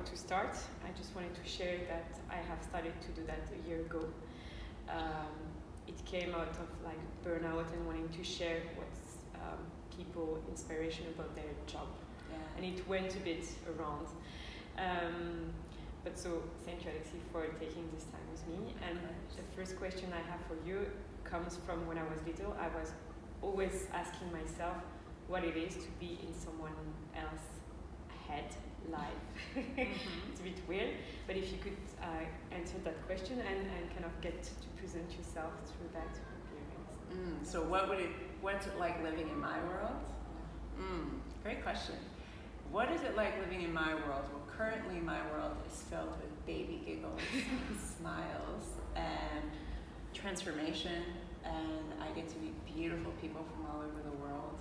to start, I just wanted to share that I have started to do that a year ago. It came out of like burnout and wanting to share what's people inspiration about their job, and it went a bit around. But so thank you, Alexi, for taking this time with me. And the first question I have for you comes from when I was little. I was always asking myself what it is to be in someone else's head live. It's a bit weird, but if you could answer that question and kind of get to present yourself through that experience. So what's it like living in my world? Great question. What is it like living in my world? Well, currently my world is filled with baby giggles and smiles and transformation, and I get to meet beautiful people from all over the world,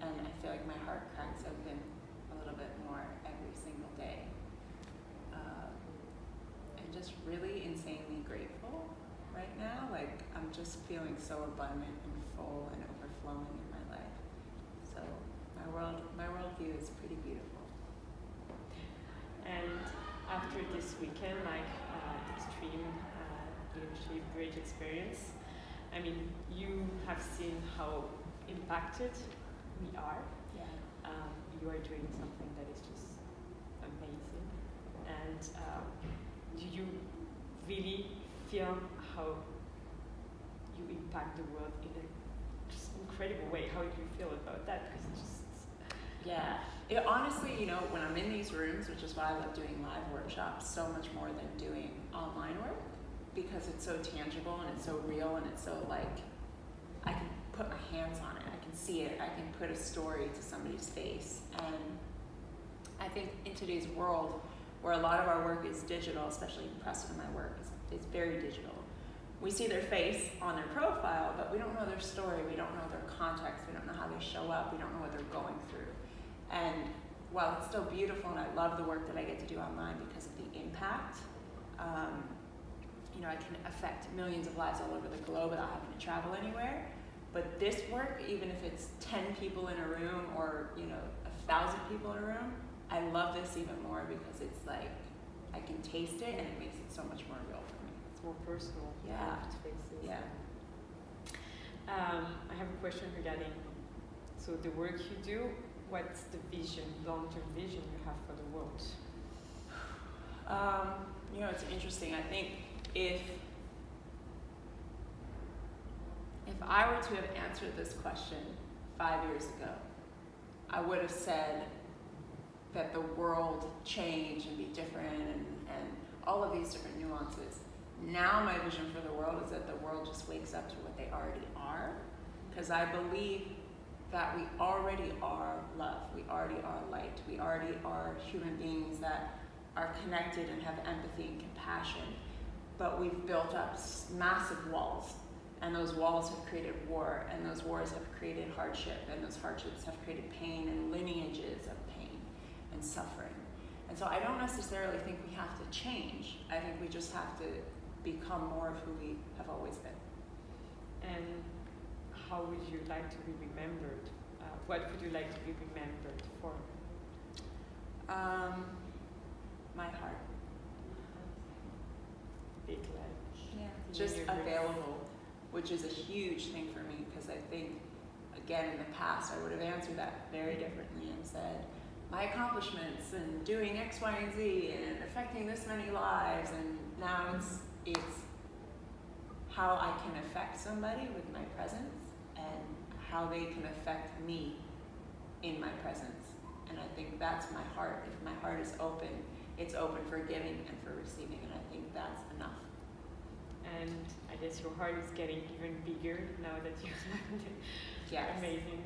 and I feel like my heart cracks open a little bit more every single day. I'm just really insanely grateful right now. Like, I'm just feeling so abundant and full and overflowing in my life. So my worldview is pretty beautiful. And after this weekend, like extreme leadership, great experience, I mean, you have seen how impacted we are. Yeah. You are doing something that is just amazing. And do you really feel how you impact the world in a just incredible way? How do you feel about that? Because it's just... Yeah. Honestly, when I'm in these rooms, which is why I love doing live workshops so much more than doing online work, because it's so tangible and it's so real and it's so like, I can put my hands on it, I can see it, I can put a story to somebody's face. And I think in today's world, where a lot of our work is digital, especially the rest of my work is very digital, we see their face on their profile, but we don't know their story, we don't know their context, we don't know how they show up, we don't know what they're going through. And while it's still beautiful and I love the work that I get to do online because of the impact, I can affect millions of lives all over the globe without having to travel anywhere. But this work, even if it's 10 people in a room or 1,000 people in a room, I love this even more because it's like I can taste it and it makes it so much more real for me. It's more personal. Yeah. Faces. Yeah. I have a question regarding the work you do. What's the vision, long-term vision you have for the world? It's interesting. I think if I were to have answered this question 5 years ago, I would have said that the world change and be different and all of these different nuances. Now my vision for the world is that the world just wakes up to what they already are, because I believe that we already are love, we already are light, we already are human beings that are connected and have empathy and compassion, but we've built up massive walls, and those walls have created war, and those wars have created hardship, and those hardships have created pain and lineages of pain and suffering. And so I don't necessarily think we have to change. I think we just have to become more of who we have always been. And how would you like to be remembered? What would you like to be remembered for? My heart. Big life. Yeah. Just available, which is a huge thing for me, because I think, again, in the past, I would have answered that very differently and said, my accomplishments and doing X, Y, and Z and affecting this many lives, and now it's how I can affect somebody with my presence and how they can affect me in my presence. And I think that's my heart. If my heart is open, it's open for giving and for receiving, and I think that's enough. And I guess your heart is getting even bigger now that you landed. Yes. Amazing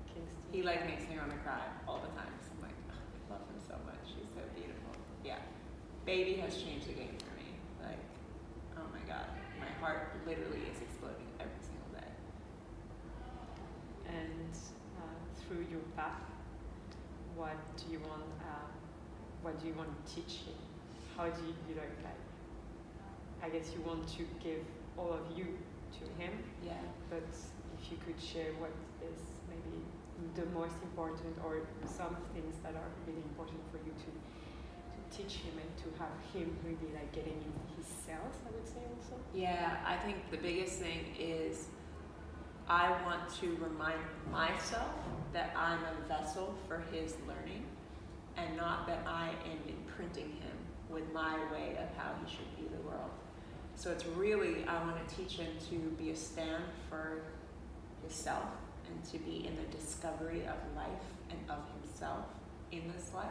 Kingston. He makes me want to cry all the time. So I'm like, oh, I love him so much. He's so beautiful. Yeah. Baby has changed the game for me. Like, oh my God. My heart literally is exploding every single day. And through your path, what do you want to teach him? How do you like? I guess you want to give all of you to him. Yeah. But if you could share what is maybe the most important, or some things that are really important for you to teach him and to have him really like getting in his cells, I would say also? Yeah, I think the biggest thing is I want to remind myself that I'm a vessel for his learning and not that I am imprinting him with my way of how he should view the world. So it's really, I want to teach him to be a stand for himself and to be in the discovery of life and of himself in this life.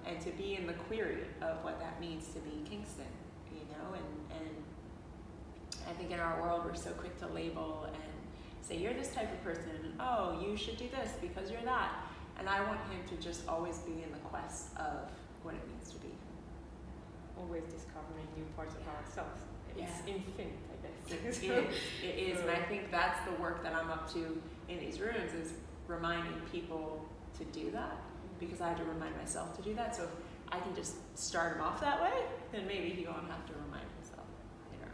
And to be in the query of what that means to be Kingston, you know, and I think in our world we're so quick to label and say, you're this type of person, and oh, you should do this because you're that. And I want him to just always be in the quest of what it means to be. Always discovering new parts of ourselves. It's infinite, I guess. It is, and I think that's the work that I'm up to in these rooms, is reminding people to do that, because I had to remind myself to do that. So if I can just start him off that way, then maybe he won't have to remind himself later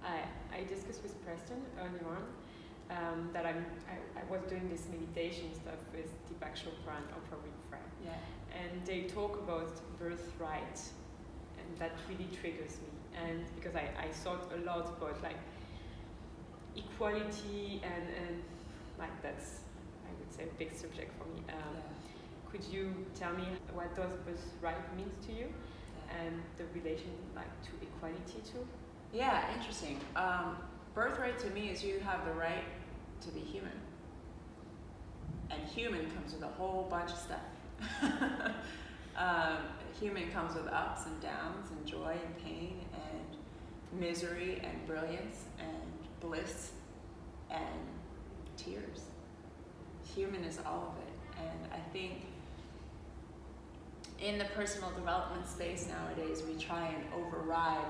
on. I discussed with Preston earlier on that I was doing this meditation stuff with Deepak Chopra and Oprah Winfrey. Yeah. And they talk about birthright, and that really triggers me. And because I thought a lot about like equality and like that's, I would say, a big subject for me. Could you tell me what does birthright means to you, and the relation like to equality too? Yeah, interesting. Birthright to me is you have the right to be human. And human comes with a whole bunch of stuff. Human comes with ups and downs and joy and pain and misery and brilliance and bliss and tears. Human is all of it. And I think in the personal development space nowadays, we try and override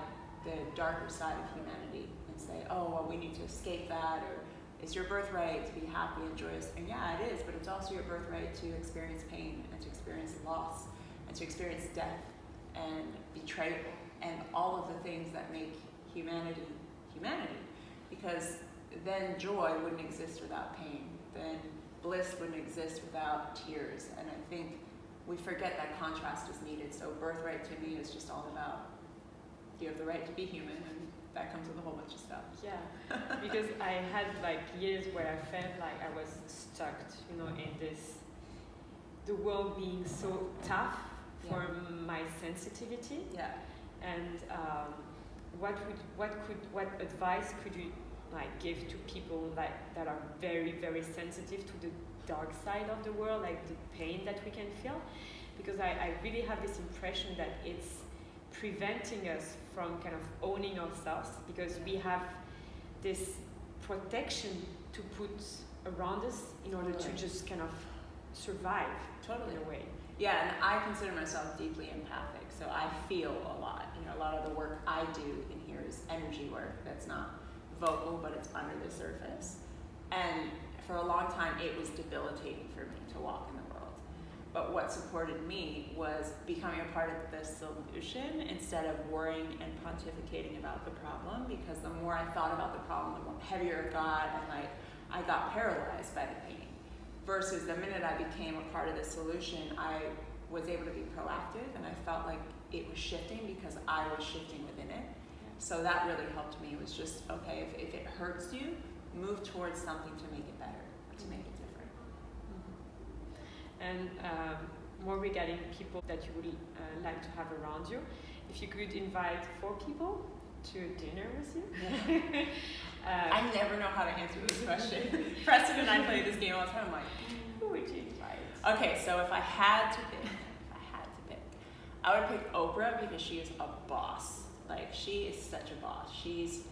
the darker side of humanity and say, oh, well, we need to escape that, or it's your birthright to be happy and joyous. And yeah, it is, but it's also your birthright to experience pain and to experience loss and to experience death and betrayal and all of the things that make humanity humanity. Because then joy wouldn't exist without pain. Then bliss wouldn't exist without tears. And I think we forget that contrast is needed. So birthright to me is just all about, you have the right to be human, and that comes with a whole bunch of stuff. Yeah, because I had like years where I felt like I was stuck, you know, in this, the world being so tough for my sensitivity. Yeah. And what advice could you like give to people like that are very, very sensitive to the dark side of the world, like the pain that we can feel? Because I really have this impression that it's preventing us from kind of owning ourselves, because we have this protection to put around us in order to just kind of survive in a way. Yeah, and I consider myself deeply empathic, so I feel a lot. You know, a lot of the work I do in here is energy work that's not vocal, but it's under the surface. And for a long time, it was debilitating for me to walk in the world. But what supported me was becoming a part of the solution instead of worrying and pontificating about the problem, because the more I thought about the problem, the more heavier it got, and like I got paralyzed by the pain. Versus the minute I became a part of the solution, I was able to be proactive, and I felt like it was shifting because I was shifting within it. So that really helped me. It was just, okay, if it hurts you, move towards something to make it better, to make it different. And more regarding people that you would like to have around you, if you could invite 4 people to dinner with you. I never know how to answer this question. Preston and I play this game all the time. I'm like, who would you invite? Okay, so if I had to pick, I would pick Oprah, because she is a boss. Like, she is such a boss. She's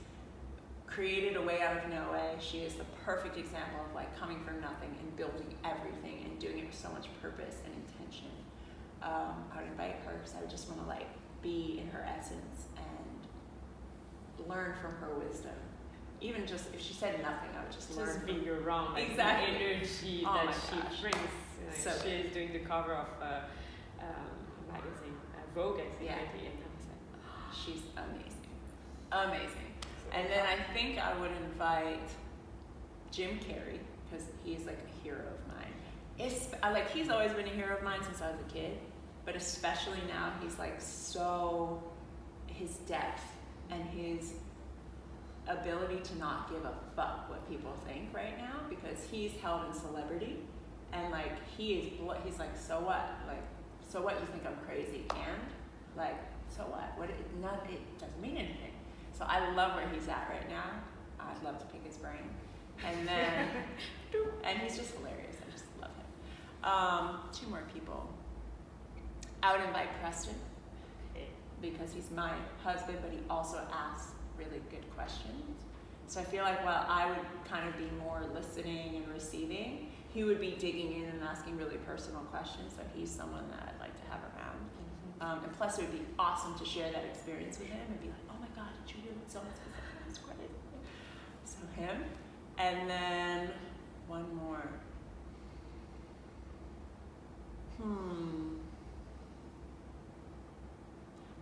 created a way out of no way. She is the perfect example of like coming from nothing and building everything and doing it with so much purpose and intention. I would invite her because I would just want to like be in her essence and learn from her wisdom. Even just if she said nothing, I would just learn. Just being around, like, exactly. the energy that she brings. Like, so she is doing the cover of magazine, Vogue, I think. Yeah. Maybe, and I was like, she's amazing, amazing. And then I think I would invite Jim Carrey, because he's like a hero of mine. He's always been a hero of mine since I was a kid. but especially now he's like so, his depth and his ability to not give a fuck what people think right now, because he's held in celebrity, and like he's like, so what? Like, so what, you think I'm crazy? And like, so what? It doesn't mean anything. So I love where he's at right now. I'd love to pick his brain. And then, and he's just hilarious. I just love him. 2 more people. I would invite Preston, because he's my husband, but he also asks really good questions. So I feel like while I would kind of be more listening and receiving, he would be digging in and asking really personal questions. So he's someone that I'd like to have around. And plus it would be awesome to share that experience with him and be like, oh my God, did you hear what someone said? That's great. So him. And then one more.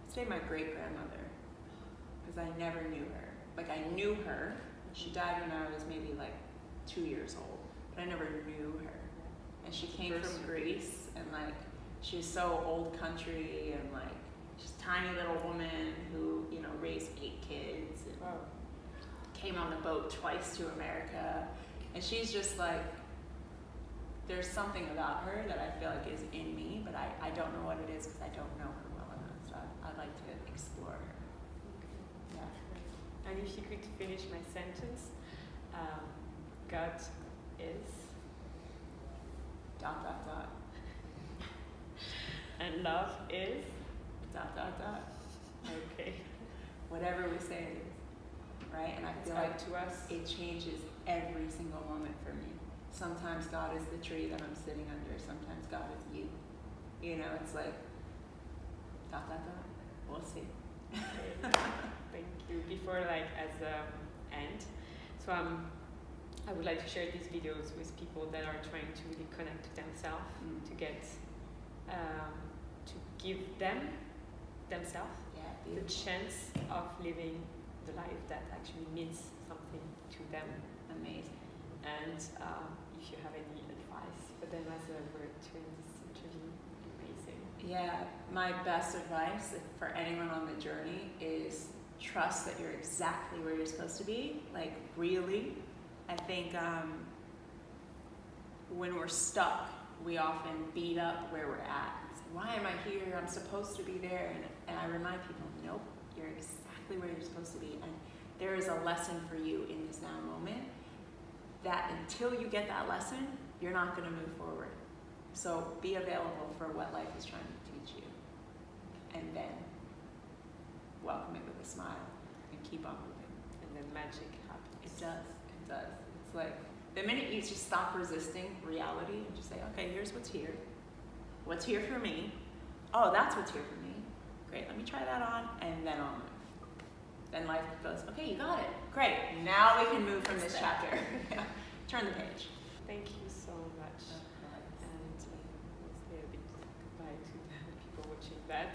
I'd say my great-grandmother, because I never knew her. Like, I knew her. She died when I was maybe like 2 years old, but I never knew her. And she came from Greece, and like, she was so old country, and like, she's a tiny little woman who, you know, raised 8 kids, and came on the boat twice to America. And she's just like, there's something about her that I feel like is in me, but I don't know what it is because I don't know her well enough. So I'd like to explore her. Okay. Yeah. And if you could finish my sentence, God is ... And love is ... Okay. Whatever we say it is, right? And I feel like to us, it changes every single moment for me. Sometimes God is the tree that I'm sitting under. Sometimes God is you. You know, it's like ... We'll see. Okay. Thank you. Before, like, as end, so I would like to share these videos with people that are trying to really connect to themselves, to get, to give themselves the chance of living the life that actually means something to them. Amazing. And if you have any advice for them as we're doing this interview, amazing. Yeah, my best advice for anyone on the journey is trust that you're exactly where you're supposed to be. Like, really. I think when we're stuck, we often beat up where we're at. It's like, why am I here? I'm supposed to be there. And I remind people, nope, you're exactly where you're supposed to be. And there is a lesson for you in this now moment that until you get that lesson, you're not going to move forward. So be available for what life is trying to teach you. And then welcome it with a smile and keep on moving. And then magic happens. It does. It does. It's like the minute you just stop resisting reality and just say, okay, here's what's here. What's here for me? Oh, that's what's here for me. Great, let me try that on, and then I'll move. Then life goes, okay, you got it. Great, now we can move from this chapter. Turn the page. Thank you so much. And we'll say a bit goodbye to the people watching that.